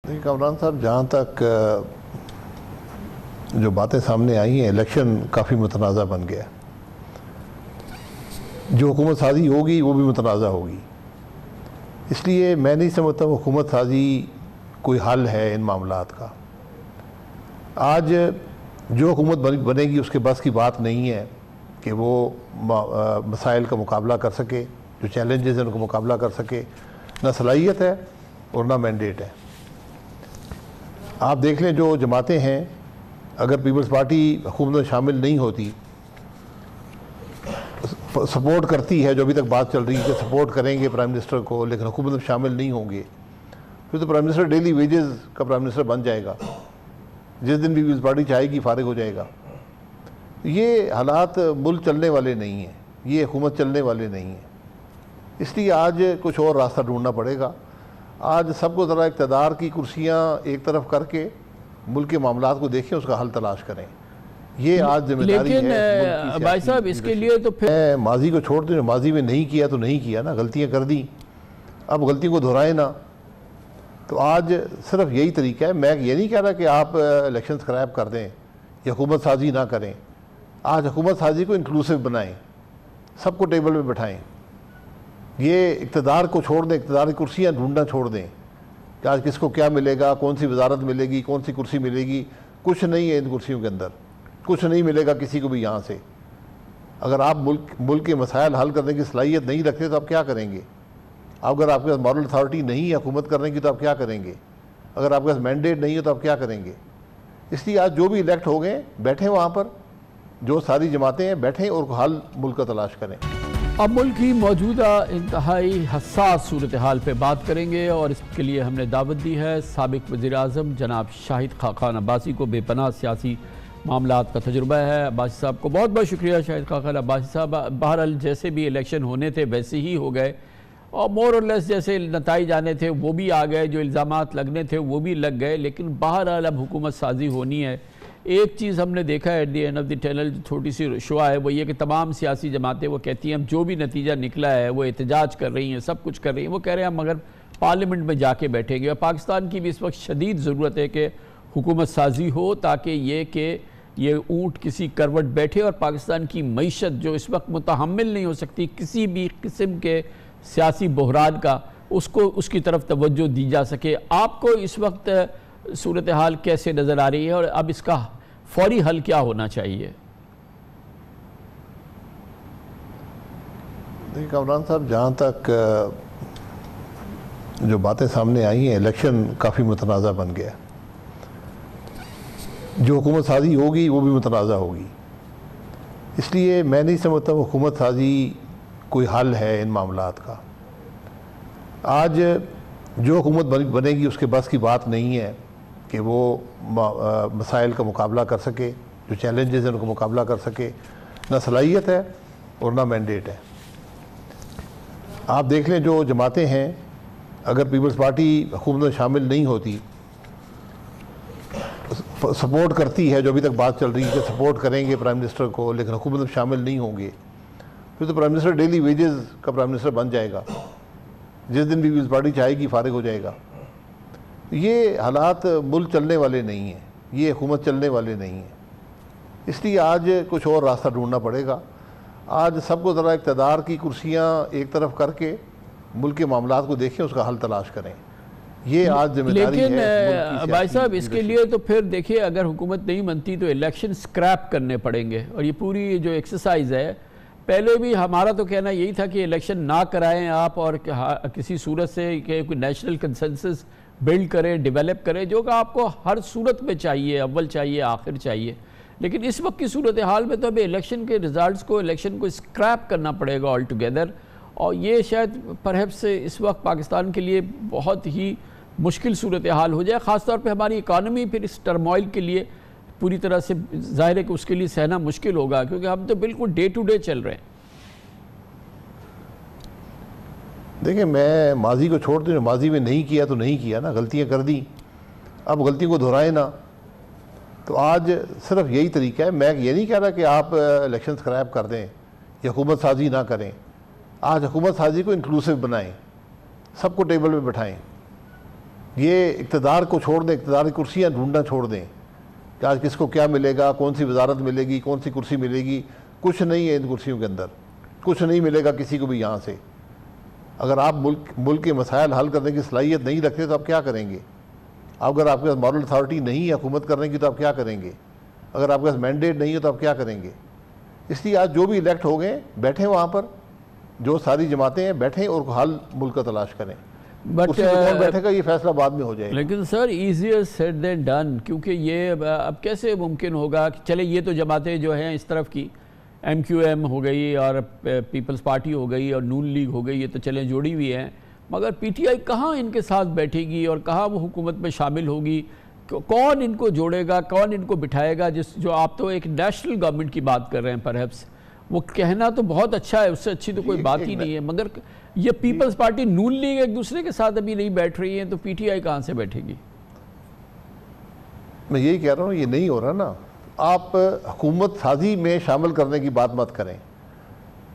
देखिए कामरान साहब, जहाँ तक जो बातें सामने आई हैं, इलेक्शन काफ़ी मुतनाज़ा बन गया। जो हुकूमत साजी होगी वो भी मुतनाज़ा होगी। इसलिए मैं नहीं समझता हुकूमत साजी कोई हल है इन मामलात का। आज जो हुकूमत बनेगी उसके बस की बात नहीं है कि वो मसाइल का मुकाबला कर सके, जो चैलेंजेस हैं उनको मुकाबला कर सके। ना सलाहियत है और ना मैंडेट है। आप देख लें, जो जमातें हैं, अगर पीपल्स पार्टी हुकूमत में शामिल नहीं होती, सपोर्ट करती है, जो अभी तक बात चल रही है कि सपोर्ट करेंगे प्राइम मिनिस्टर को लेकिन हुकूमत में शामिल नहीं होंगे, फिर तो प्राइम मिनिस्टर डेली वेजेस का प्राइम मिनिस्टर बन जाएगा। जिस दिन भी पीपल्स पार्टी चाहेगी फारिग हो जाएगा। ये हालात मुल्क चलने वाले नहीं हैं, ये हुकूमत चलने वाले नहीं हैं। इसलिए आज कुछ और रास्ता ढूंढना पड़ेगा। आज सबको ज़रा इक़्तिदार की कुर्सियाँ एक तरफ करके मुल्क के मामलात को देखें, उसका हल तलाश करें। ये आज जिम्मेदारी है। लेकिन भाई साहब, इसके लिए तो फिर माजी को छोड़ दें। माजी में नहीं किया तो नहीं किया ना, गलतियाँ कर दी, अब गलतियों को दोहराए ना। तो आज सिर्फ यही तरीका है। मैं ये नहीं कह रहा कि आप इलेक्शन स्क्रैप कर दें या हुकूमत साजी ना करें। आज हुकूमत साजी को इंक्लूसिव बनाएं, सबको टेबल पे बैठाएं। ये इक़्तिदार को छोड़ दें, इक़्तिदार की कुर्सियाँ ढूंढना छोड़ दें कि आज किसको क्या मिलेगा, कौन सी वजारत मिलेगी, कौन सी कुर्सी मिलेगी। कुछ नहीं है इन कुर्सियों के अंदर, कुछ नहीं मिलेगा किसी को भी यहाँ से। अगर आप मुल्क के मसाइल हल करने की सलाहियत नहीं रखते तो आप क्या करेंगे? अगर आपके पास मॉरल अथॉरिटी नहीं है हुकूमत करने की तो आप क्या करेंगे? अगर आपके पास मैंडेट नहीं है तो आप क्या करेंगे? इसलिए आज जो भी इलेक्ट हो गए बैठें वहाँ पर, जो सारी जमातें हैं बैठें और हल मुल्क का तलाश करें। अब मुल्क की मौजूदा इंतहाई हसास सूरत हाल पर बात करेंगे और इसके लिए हमने दावत दी है साबिक वज़ीर-ए-आज़म जनाब शाहिद खाकान अब्बासी को। बेपनाह सियासी मामलात का तजुर्बा है। अब्बासी साहब को बहुत बहुत शुक्रिया। शाहिद खाकान अब्बासी साहब, बहरहाल जैसे भी इलेक्शन होने थे वैसे ही हो गए और मोर और लेस जैसे नताइज आने थे वो भी आ गए, जो इल्ज़ामात लगने थे वो भी लग गए। लेकिन बहरहाल अब हुकूमत साजी होनी है। एक चीज़ हमने देखा है at the end of the tunnel, छोटी सी शुआ है, वो ये कि तमाम सियासी जमातें वो कहती हैं अब जो भी नतीजा निकला है वो एहतजाज कर रही हैं, सब कुछ कर रही हैं। वो कह रहे हैं हम मगर पार्लियामेंट में जाके बैठेंगे। और पाकिस्तान की भी इस वक्त शदीद ज़रूरत है कि हुकूमत साजी हो ताकि ये ऊँट किसी करवट बैठे और पाकिस्तान की मईशत जो इस वक्त मुतहम्मिल नहीं हो सकती किसी भी किस्म के सियासी बहरान का, उसको उसकी तरफ तवज्जो दी जा सके। आपको इस वक्त सूरत हाल कैसे नज़र आ रही है और अब इसका फौरी हल क्या होना चाहिए? देखिए कामरान साहब, जहाँ तक जो बातें सामने आई हैं, इलेक्शन काफ़ी मुतनाज़ा बन गया। जो हुकूमत साजी होगी वो भी मुतनाज़ा होगी। इसलिए मैं नहीं समझता हुकूमत साजी कोई हल है इन मामलात का। आज जो हुकूमत बनेगी उसके बस की बात नहीं है कि वो मसाइल का मुकाबला कर सके, जो चैलेंजेस हैं उनको मुकाबला कर सके। ना सलाहियत है और ना मैंडेट है। आप देख लें, जो जमातें हैं, अगर पीपल्स पार्टी हुकूमत में शामिल नहीं होती, सपोर्ट करती है, जो अभी तक बात चल रही है कि सपोर्ट करेंगे प्राइम मिनिस्टर को लेकिन हुकूमत में शामिल नहीं होंगे, फिर तो प्राइम मिनिस्टर डेली वेजेस का प्राइम मिनिस्टर बन जाएगा। जिस दिन भी पीपल्स पार्टी चाहेगी फारिग हो जाएगा। ये हालात मुल्क चलने वाले नहीं हैं, ये हुकूमत चलने वाले नहीं हैं। इसलिए आज कुछ और रास्ता ढूंढना पड़ेगा। आज सबको ज़रा इक़्तिदार की कुर्सियाँ एक तरफ करके मुल्क के मामलात को देखें, उसका हल तलाश करें। ये आज जिम्मेदारी है। लेकिन भाई साहब, इसके लिए तो फिर देखिए, अगर हुकूमत नहीं बनती तो इलेक्शन स्क्रैप करने पड़ेंगे। और ये पूरी जो एक्सरसाइज है, पहले भी हमारा तो कहना यही था कि इलेक्शन ना कराएं आप और किसी सूरत से कोई नेशनल कंसेंसस बिल्ड करें, डेवलप करें, जो कि आपको हर सूरत में चाहिए, अव्वल चाहिए, आखिर चाहिए। लेकिन इस वक्त की सूरत हाल में तो अभी इलेक्शन के रिजल्ट्स को, इलेक्शन को स्क्रैप करना पड़ेगा ऑल टुगेदर। और ये शायद परहैप्स इस वक्त पाकिस्तान के लिए बहुत ही मुश्किल सूरत हाल हो जाए। ख़ासतौर पे हमारी इकानमी फिर इस टर्मोइल के लिए पूरी तरह से ज़ाहिर है कि उसके लिए सहना मुश्किल होगा, क्योंकि हम तो बिल्कुल डे टू डे चल रहे हैं। देखिए, मैं माजी को छोड़ दें। माजी में नहीं किया तो नहीं किया ना, गलतियाँ कर दी, अब गलतियों को दोहराए ना। तो आज सिर्फ यही तरीका है। मैं ये नहीं कह रहा कि आप इलेक्शन स्क्रैप कर दें या हुकूमत साजी ना करें। आज हुकूमत साजी को इंक्लूसिव बनाएं, सबको टेबल पे बैठाएं। ये इक़्तिदार को छोड़ दें, इक़्तिदार की कुर्सियाँ ढूंढना छोड़ दें कि आज किसको क्या मिलेगा, कौन सी वजारत मिलेगी, कौन सी कुर्सी मिलेगी। कुछ नहीं है इन कुर्सियों के अंदर, कुछ नहीं मिलेगा किसी को भी यहाँ से। अगर आप मुल्क के मसाइल हल करने की सलाहियत नहीं रखते तो आप क्या करेंगे? अगर आपके पास मॉरल अथॉरिटी नहीं है हुकूमत करने की तो आप क्या करेंगे? अगर आपके पास मैंडेट नहीं है तो आप क्या करेंगे? इसलिए आज जो भी इलेक्ट हो गए बैठें वहाँ पर, जो सारी जमातें हैं बैठें और हल मुल्क का तलाश करें। बट कौन बैठेगा ये फैसला बाद में हो जाएगा। लेकिन sir easier said than done, क्योंकि ये अब कैसे मुमकिन होगा कि चले ये तो जमातें जो हैं इस तरफ की MQM हो गई और पीपल्स पार्टी हो गई और नून लीग हो गई, ये तो चले जोड़ी हुई हैं, मगर PTI कहाँ इनके साथ बैठेगी और कहाँ वो हुकूमत में शामिल होगी? कौन इनको जोड़ेगा, कौन इनको बिठाएगा? जो आप तो एक नेशनल गवर्नमेंट की बात कर रहे हैं, परहैप्स वो कहना तो बहुत अच्छा है, उससे अच्छी तो कोई बात ही नहीं है, मगर ये पीपल्स पार्टी नून लीग एक दूसरे के साथ अभी नहीं बैठ रही है, तो PTI कहाँ से बैठेगी? मैं यही कह रहा हूँ, ये नहीं हो रहा ना। आप हुकूमत साजी में शामिल करने की बात मत करें,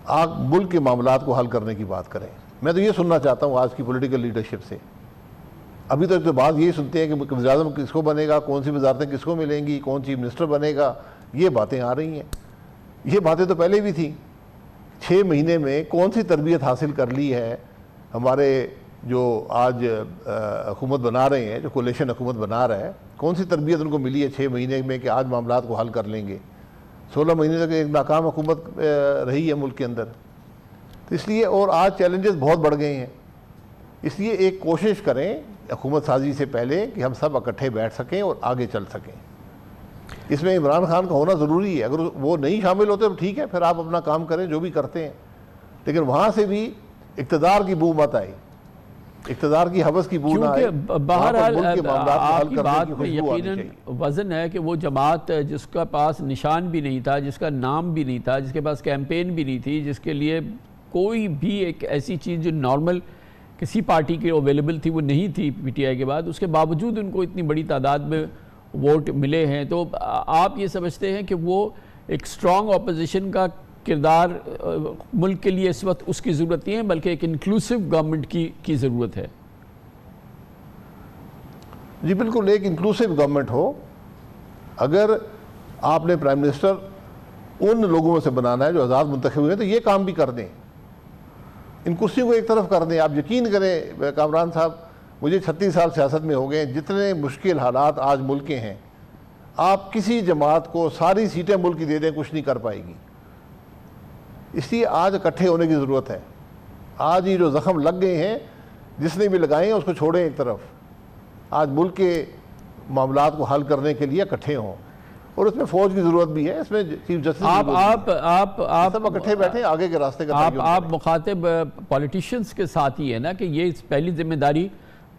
आप मुल्क के मामलात को हल करने की बात करें। मैं तो ये सुनना चाहता हूँ आज की पॉलिटिकल लीडरशिप से। अभी तक तो बात यही सुनते हैं कि वज़ीर-ए-आज़म किसको बनेगा, कौन सी वजारतें किसको मिलेंगी, कौन चीफ मिनिस्टर बनेगा, ये बातें आ रही हैं। ये बातें तो पहले भी थी। 6 महीने में कौन सी तरबियत हासिल कर ली है हमारे जो आज हुकूमत बना रहे हैं, जो कोलिशन हुकूमत बना रहा है, कौन सी तरबियत उनको मिली है 6 महीने में कि आज मामलात को हल कर लेंगे? 16 महीने तक एक नाकाम हुकूमत रही है मुल्क के अंदर। तो इसलिए और आज चैलेंजेस बहुत बढ़ गए हैं, इसलिए एक कोशिश करें हुकूमत साजी से पहले कि हम सब इकट्ठे बैठ सकें और आगे चल सकें। इसमें इमरान खान का होना ज़रूरी है। अगर वो नहीं शामिल होते तो ठीक है, फिर आप अपना काम करें जो भी करते हैं, लेकिन वहाँ से भी इक़्तिदार की बू मत आए, इक़्तिदार की हवस की बू ना आए। बहरहाल आपकी बात में यकीनन वज़न है कि वो जमात जिसका पास निशान भी नहीं था, जिसका नाम भी नहीं था, जिसके पास कैंपेन भी नहीं थी, जिसके लिए कोई भी एक ऐसी चीज़ जो नॉर्मल किसी पार्टी की अवेलेबल थी वो नहीं थी PTI के बाद, उसके बावजूद उनको इतनी बड़ी तादाद में वोट मिले हैं। तो आप ये समझते हैं कि वो एक स्ट्रॉन्ग अपोजिशन का किरदार मुल्क के लिए इस वक्त उसकी ज़रूरत नहीं है, बल्कि एक इंक्लूसिव गवर्नमेंट की ज़रूरत है? जी बिल्कुल, एक इंक्लूसिव गवर्नमेंट हो। अगर आपने प्राइम मिनिस्टर उन लोगों में से बनाना है जो आज़ाद मुंतखब हुए हैं, तो ये काम भी कर दें, इन कुर्सियों को एक तरफ कर दें। आप यकीन करें कामरान साहब, मुझे 36 साल सियासत में हो गए, जितने मुश्किल हालात आज मुल्क के हैं, आप किसी जमात को सारी सीटें मुल्क की दे दें, कुछ नहीं कर पाएगी। इसलिए आज इकट्ठे होने की ज़रूरत है। आज ये जो ज़ख्म लग गए हैं, जिसने भी लगाए हैं उसको छोड़ें एक तरफ। आज मुल्क के मामलात को हल करने के लिए इकट्ठे हों, और उसमें फ़ौज की ज़रूरत भी है, इसमें चीफ जस्टिस आप सब इकट्ठे बैठे आगे के रास्ते का। आप मुखातिब पॉलिटिशियंस के साथ ही है ना कि ये पहली जिम्मेदारी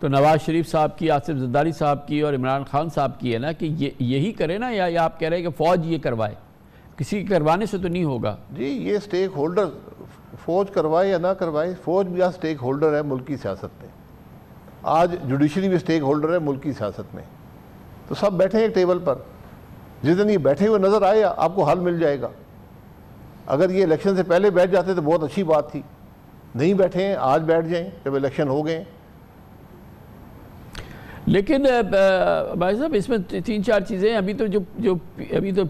तो नवाज शरीफ साहब की, आसिफ जरदारी साहब की और इमरान खान साहब की है ना कि यही करें ना, या आप कह रहे हैं कि फ़ौज ये करवाए? किसी के करवाने से तो नहीं होगा जी। ये स्टेक होल्डर, फ़ौज करवाए या ना करवाए, फ़ौज भी आज स्टेक होल्डर है मुल्क की सियासत में। आज जुडिशरी भी स्टेक होल्डर है मुल्क की सियासत में। तो सब बैठे हैं एक टेबल पर, जिस दिन ये बैठे हुए नज़र आए आपको हल मिल जाएगा। अगर ये इलेक्शन से पहले बैठ जाते तो बहुत अच्छी बात थी, नहीं बैठे हैं, आज बैठ जाएं जब इलेक्शन हो गए। लेकिन भाई साहब इसमें 3-4 चीज़ें अभी तो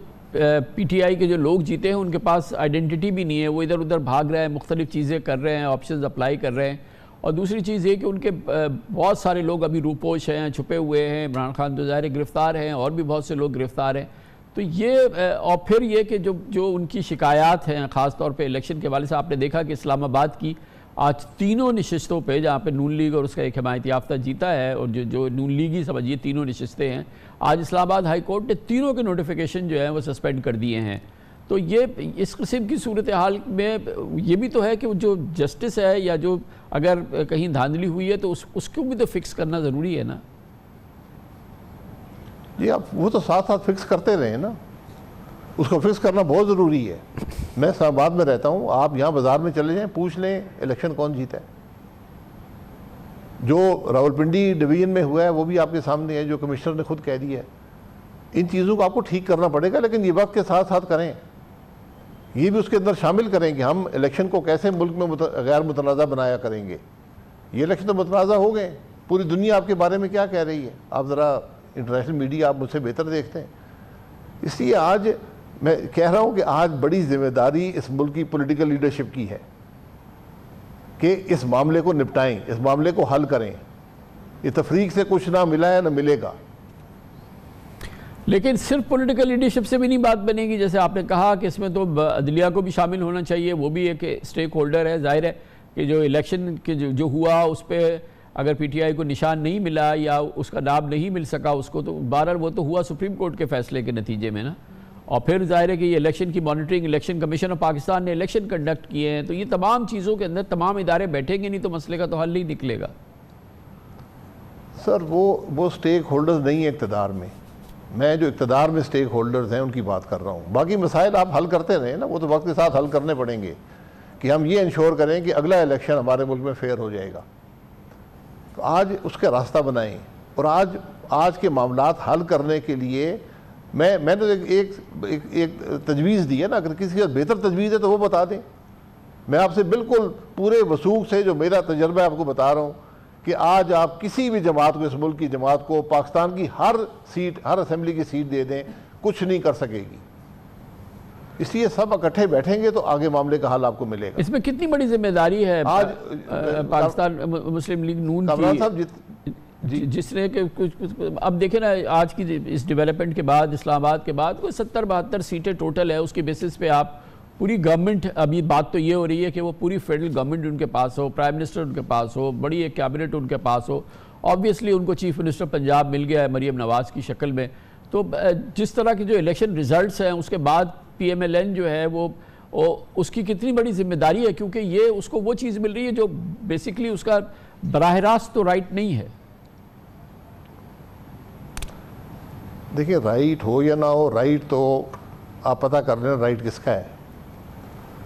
PTI के जो लोग जीते हैं उनके पास आइडेंटिटी भी नहीं है, वो इधर उधर भाग रहे हैं, मुख्तलिफ चीज़ें कर रहे हैं, ऑप्शंस अप्लाई कर रहे हैं। और दूसरी चीज़ ये कि उनके बहुत सारे लोग अभी रूपोश हैं, छुपे हुए हैं। इमरान खान तो ज़ाहिर गिरफ़्तार हैं और भी बहुत से लोग गिरफ़्तार हैं। तो ये और फिर ये कि जो उनकी शिकायत हैं ख़ास तौर पे इलेक्शन के हवाले से, आपने देखा कि इस्लामाबाद की आज तीनों नशिस्तों पे जहाँ पे नून लीग और उसका एक हिमायत याफ्ता जीता है, और जो नून लीग ही समझिए तीनों नशिस्तें हैं, आज इस्लामाबाद हाई कोर्ट ने तीनों के नोटिफिकेशन जो है वो सस्पेंड कर दिए हैं। तो ये इस किस्म की सूरत हाल में ये भी तो है कि जो जस्टिस है या जो अगर कहीं धांधली हुई है तो उसको भी तो फिक्स करना ज़रूरी है ना। जी आप वो तो साथ साथ फिक्स करते रहे ना, उसको फिक्स करना बहुत ज़रूरी है। मैं इस्लामाबाद में रहता हूँ, आप यहाँ बाज़ार में चले जाएं, पूछ लें इलेक्शन कौन जीता है। जो रावलपिंडी डिवीज़न में हुआ है वो भी आपके सामने है, जो कमिश्नर ने खुद कह दिया है। इन चीज़ों को आपको ठीक करना पड़ेगा, लेकिन ये वक्त के साथ साथ करें, ये भी उसके अंदर शामिल करें कि हम इलेक्शन को कैसे मुल्क में गैर मुतनाज़ा बनाया करेंगे। ये इलेक्शन तो मुतनाज़ा हो गए, पूरी दुनिया आपके बारे में क्या कह रही है? आप ज़रा इंटरनेशनल मीडिया आप मुझसे बेहतर देखते हैं। इसलिए आज मैं कह रहा हूँ कि आज बड़ी जिम्मेदारी इस मुल्क की पॉलिटिकल लीडरशिप की है कि इस मामले को निपटाएं, इस मामले को हल करें। ये तफरीक से कुछ ना मिला है ना मिलेगा। लेकिन सिर्फ पॉलिटिकल लीडरशिप से भी नहीं बात बनेगी। जैसे आपने कहा कि इसमें तो अदलिया को भी शामिल होना चाहिए, वो भी एक स्टेक होल्डर है। जाहिर है कि जो इलेक्शन के जो हुआ उस पर अगर पीटीआई को निशान नहीं मिला या उसका नाम नहीं मिल सका उसको, तो बहरहाल वो तो हुआ सुप्रीम कोर्ट के फैसले के नतीजे में ना। और फिर जाहिर है कि ये इलेक्शन की monitoring, election commission of Pakistan ने इलेक्शन कंडक्ट किए हैं, तो ये तमाम चीज़ों के अंदर तमाम इदारे बैठेंगे नहीं तो मसले का तो हल नहीं निकलेगा। सर वो स्टेक होल्डर्स नहीं है इक़्तिदार में। मैं जो इक़्तिदार में स्टेक होल्डर्स हैं उनकी बात कर रहा हूँ। बाकी मसाइल आप हल करते रहें ना, वो तो वक्त के साथ हल करने पड़ेंगे कि हम ये इंश्योर करें कि अगला इलेक्शन हमारे मुल्क में फेयर हो जाएगा। तो आज उसका रास्ता बनाएं और आज के मामलात हल करने के लिए मैंने एक तजवीज़ दी है ना। अगर किसी का बेहतर तजवीज़ है तो वो बता दें। मैं आपसे बिल्कुल पूरे वसूख से जो मेरा तजर्बा है आपको बता रहा हूँ कि आज आप किसी भी जमात को, इस मुल्क की जमात को, पाकिस्तान की हर सीट, हर असेंबली की सीट दे दें, कुछ नहीं कर सकेगी। इसलिए सब इकट्ठे बैठेंगे तो आगे मामले का हल आपको मिलेगा। इसमें कितनी बड़ी जिम्मेदारी है आज पाकिस्तान मुस्लिम लीग नून की, जिसने कि कुछ अब देखे ना आज की इस डेवलपमेंट के बाद, इस्लामाबाद के बाद कोई 70-72 सीटें टोटल है। उसके बेसिस पे आप पूरी गवर्नमेंट, अभी बात तो ये हो रही है कि वो पूरी फेडरल गवर्नमेंट उनके पास हो, प्राइम मिनिस्टर उनके पास हो, बड़ी एक कैबिनेट उनके पास हो। ऑब्वियसली उनको चीफ मिनिस्टर पंजाब मिल गया है मरीम नवाज़ की शक्ल में। तो जिस तरह के जो इलेक्शन रिजल्ट्स हैं उसके बाद PMLN जो है वो उसकी कितनी बड़ी जिम्मेदारी है, क्योंकि ये उसको वो चीज़ मिल रही है जो बेसिकली उसका बराह रास्त तो राइट नहीं है। देखिए, राइट हो या ना हो, राइट तो आप पता कर लेना राइट किसका है।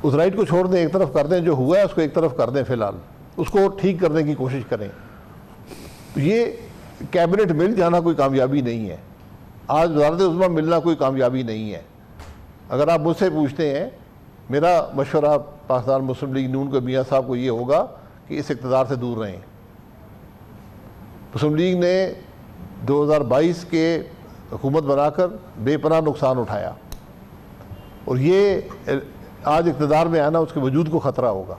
उस राइट को छोड़ दें, एक तरफ कर दें, जो हुआ है उसको एक तरफ कर दें, फिलहाल उसको ठीक करने की कोशिश करें। तो ये कैबिनेट मिल जाना कोई कामयाबी नहीं है, आज वज़ारत उज़्मा मिलना कोई कामयाबी नहीं है। अगर आप मुझसे पूछते हैं, मेरा मशवरा पाकिस्तान मुस्लिम लीग नून को, मियाँ साहब को ये होगा कि इस इक़्तिदार से दूर रहें। मुस्लिम लीग ने 2022 के हुकूमत बनाकर बेपनाह नुकसान उठाया और ये आज इक़्तिदार में आना उसके वजूद को ख़तरा होगा।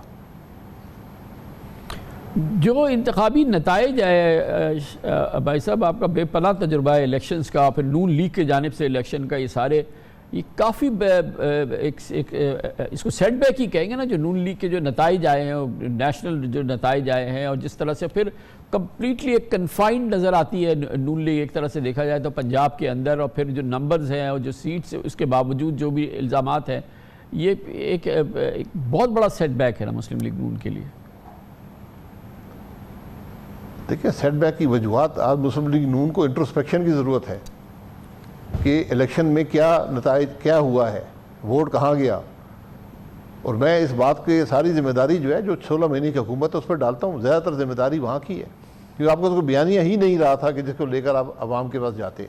जो इंतखाबी नताइज है भाई साहब, आपका बेपनाह तजुर्बा है इलेक्शंस का, फिर नून लीग की जानिब से इलेक्शन का, ये सारे ये काफ़ी इसको सेटबैक ही कहेंगे ना, जो नून लीग के जो नताइज आए हैं, नेशनल जो नताइज आए हैं, और जिस तरह से फिर कम्प्लीटली एक कन्फाइंड नज़र आती है नून लीग एक तरह से देखा जाए तो पंजाब के अंदर, और फिर जो नंबर्स हैं और जो सीट्स, उसके बावजूद जो भी इल्ज़ामात हैं, ये एक बहुत बड़ा सेटबैक है ना मुस्लिम लीग नून के लिए। देखिए, सेटबैक की वजूहत, आज मुस्लिम लीग नून को इंट्रोस्पेक्शन की ज़रूरत है कि इलेक्शन में क्या नताइज, क्या हुआ है, वोट कहाँ गया। और मैं इस बात की सारी जिम्मेदारी जो है, जो 16 महीने की हुकूमत है, उस पर डालता हूँ। ज़्यादातर जिम्मेदारी वहाँ की है, क्योंकि आपको तो बयानिया ही नहीं रहा था कि जिसको लेकर आप आवाम के पास जाते।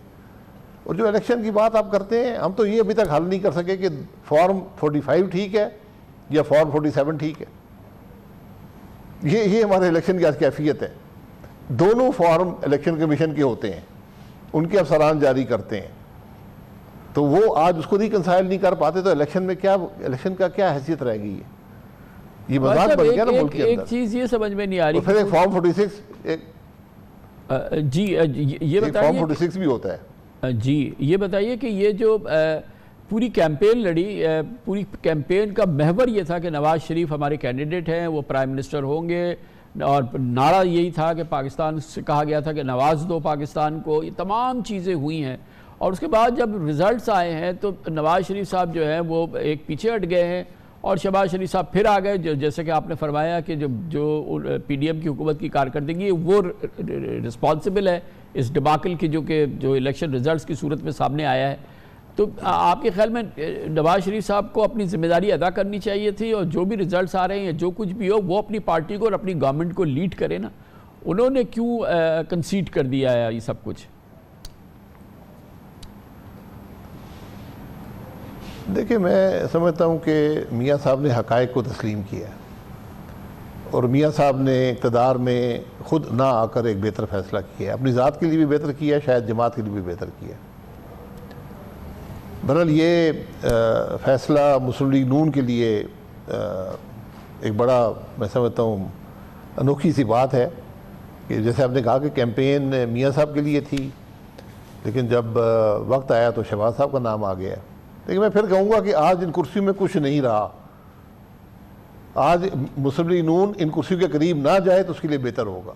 और जो इलेक्शन की बात आप करते हैं, हम तो ये अभी तक हल नहीं कर सके कि फॉर्म 45 ठीक है या फॉर्म 47 ठीक है। ये हमारे इलेक्शन की आज कैफियत है। दोनों फॉर्म इलेक्शन कमीशन के होते हैं, उनके अफसरान जारी करते हैं, तो वो आज उसको रिकंसाइल नहीं कर पाते, तो इलेक्शन में क्या, इलेक्शन का क्या हैसियत रह गई है। ये मजाक बन गया ना मुल्क के अंदर। एक चीज़ ये समझ में नहीं आ रही, फिर एक फॉर्म 46 जी ये बताइए, फॉर्म 46 भी होता है जी। ये बताइए कि ये जो पूरी कैंपेन लड़ी, पूरी कैंपेन का महवर ये था कि नवाज़ शरीफ हमारे कैंडिडेट हैं, वो प्राइम मिनिस्टर होंगे, और नारा यही था कि पाकिस्तान से कहा गया था कि नवाज दो पाकिस्तान को। ये तमाम चीज़ें हुई हैं, और उसके बाद जब रिज़ल्ट्स आए हैं तो नवाज़ शरीफ साहब जो हैं वो एक पीछे हट गए हैं, और शहबाज शरीफ साहब फिर आ गए। जैसे कि आपने फरमाया कि जो PDM की हुकूमत की कारकर्दगी है वो रिस्पॉन्सिबल है इस डिबाकल की जो इलेक्शन रिजल्ट्स की सूरत में सामने आया है। तो आपके ख्याल में नवाज शरीफ साहब को अपनी जिम्मेदारी अदा करनी चाहिए थी, और जो भी रिजल्ट्स आ रहे हैं, जो कुछ भी हो, वो अपनी पार्टी को और अपनी गवर्नमेंट को लीड करे ना। उन्होंने क्यों कंसीड कर दिया है ये सब कुछ? देखिए, मैं समझता हूँ कि मियाँ साहब ने हक़ाइक़ को तस्लीम किया और मियाँ साहब ने इक़्तिदार में ख़ुद ना आकर एक बेहतर फ़ैसला किया है, अपनी ज़ात के लिए भी बेहतर किया है, शायद जमात के लिए भी बेहतर किया है। बहरहाल ये फ़ैसला मुस्लिम लीग नून के लिए एक बड़ा, मैं समझता हूँ, अनोखी सी बात है कि जैसे आपने कहा कि कैंपेन मियाँ साहब के लिए थी, लेकिन जब वक्त आया तो शहबाज साहब का नाम आ गया। लेकिन मैं फिर कहूँगा कि आज इन कुर्सियों में कुछ नहीं रहा। आज मुस्लिम लीग नून इन कुर्सियों के करीब ना जाए तो उसके लिए बेहतर होगा।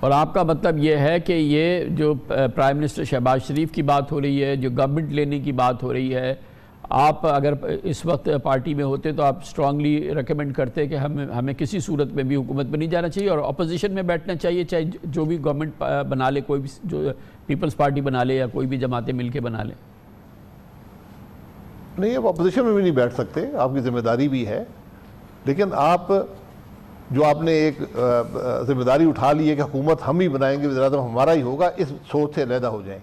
और आपका मतलब ये है कि ये जो प्राइम मिनिस्टर शहबाज शरीफ की बात हो रही है, जो गवर्नमेंट लेने की बात हो रही है, आप अगर इस वक्त पार्टी में होते तो आप स्ट्रांगली रिकमेंड करते कि हमें किसी सूरत में भी हुकूमत में नहीं जाना चाहिए और अपोजिशन में बैठना चाहिए, चाहे जो भी गवर्नमेंट बना ले, कोई भी जो पीपल्स पार्टी बना ले या कोई भी जमातें मिलके बना लें? नहीं, अब अपोजिशन में भी नहीं बैठ सकते, आपकी जिम्मेदारी भी है। लेकिन आप जो आपने एक जिम्मेदारी उठा ली है कि हुकूमत हम ही बनाएंगे, वज़ीर-ए-आज़म हमारा ही होगा, इस सोच से अलहदा हो जाएं।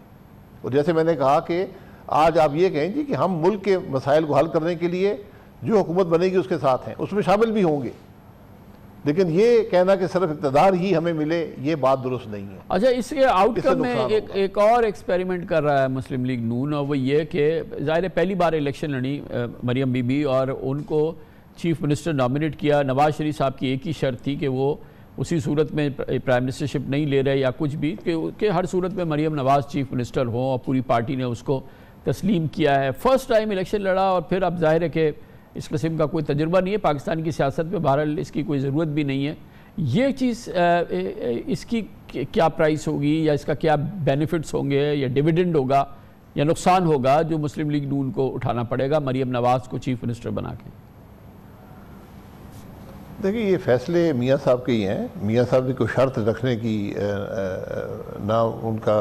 और जैसे मैंने कहा कि आज आप ये कहें जी कि हम मुल्क के मसाइल को हल करने के लिए जो हुकूमत बनेगी उसके साथ हैं, उसमें शामिल भी होंगे, लेकिन ये कहना कि सिर्फ इक़्तिदार ही हमें मिले, ये बात दुरुस्त नहीं है। अच्छा, इसके आउटकम में एक और एक्सपेरिमेंट कर रहा है मुस्लिम लीग नून, और वो ये कि ज़ाहिर पहली बार इलेक्शन लड़ी मरियम बीबी और उनको चीफ मिनिस्टर नॉमिनेट किया। नवाज़ शरीफ साहब की एक ही शर्त थी कि वो उसी सूरत में प्राइम मिनिस्टरशिप नहीं ले रहे या कुछ भी, कि हर सूरत में मरियम नवाज़ चीफ मिनिस्टर हो, और पूरी पार्टी ने उसको तस्लीम किया है। फर्स्ट टाइम इलेक्शन लड़ा और फिर अब जाहिर है कि इस किस्म का कोई तजुर्बा नहीं है पाकिस्तान की सियासत में, बहरहाल इसकी कोई ज़रूरत भी नहीं है। ये चीज़ इसकी क्या प्राइस होगी या इसका क्या बेनिफिट्स होंगे, या डिविडेंड होगा या नुकसान होगा जो मुस्लिम लीग नून को उठाना पड़ेगा मरियम नवाज़ को चीफ मिनिस्टर बना के? देखिए, ये फ़ैसले मियाँ साहब के ही हैं। मियाँ साहब ने कोई शर्त रखने की ना उनका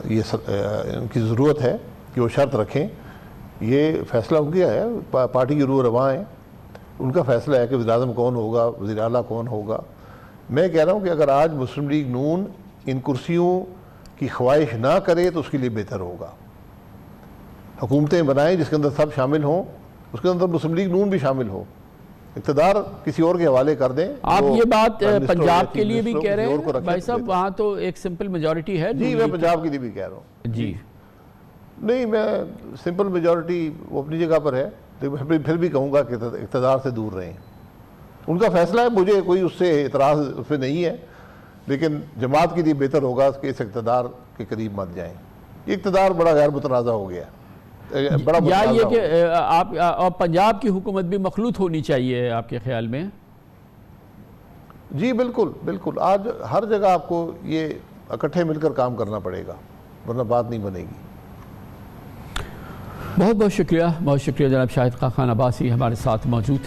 ये उनकी ज़रूरत है कि वो शर्त रखें। ये फ़ैसला उनका है, पार्टी की रूह रवां है, उनका फ़ैसला है कि वज़ीर-ए-आज़म कौन होगा, वज़ीर आला कौन होगा। मैं कह रहा हूँ कि अगर आज मुस्लिम लीग नून इन कुर्सियों की ख्वाहिश ना करे तो उसके लिए बेहतर होगा। हुकूमतें बनाएं जिसके अंदर सब शामिल हों, उसके अंदर मुस्लिम लीग नून भी शामिल हो, इक़्तिदार किसी और के हवाले कर दें। आप ये बात पंजाब के लिए भी कह रहे हैं भाई साहब? वहाँ तो एक सिंपल मेजॉरिटी है। जी, मैं पंजाब के लिए भी कह रहा हूँ जी। नहीं, मैं सिंपल मेजॉरिटी वो अपनी जगह पर है, लेकिन फिर भी कहूँगा कि इक़्तिदार से दूर रहें। उनका फ़ैसला है, मुझे कोई उससे इतराज़ उस पर नहीं है, लेकिन जमात के लिए बेहतर होगा कि इस इक़्तिदार के करीब मत जाएँ। ये इक़्तिदार बड़ा गैर मुतनाज़ा हो गया, बड़ा या ये कि आप और पंजाब की हुकूमत भी मखलूत होनी चाहिए आपके ख्याल में? जी बिल्कुल बिल्कुल। आज हर जगह आपको ये इकट्ठे मिलकर काम करना पड़ेगा, वरना बात नहीं बनेगी। बहुत बहुत शुक्रिया जनाब शाहिद खाकान अब्बासी हमारे साथ मौजूद थे।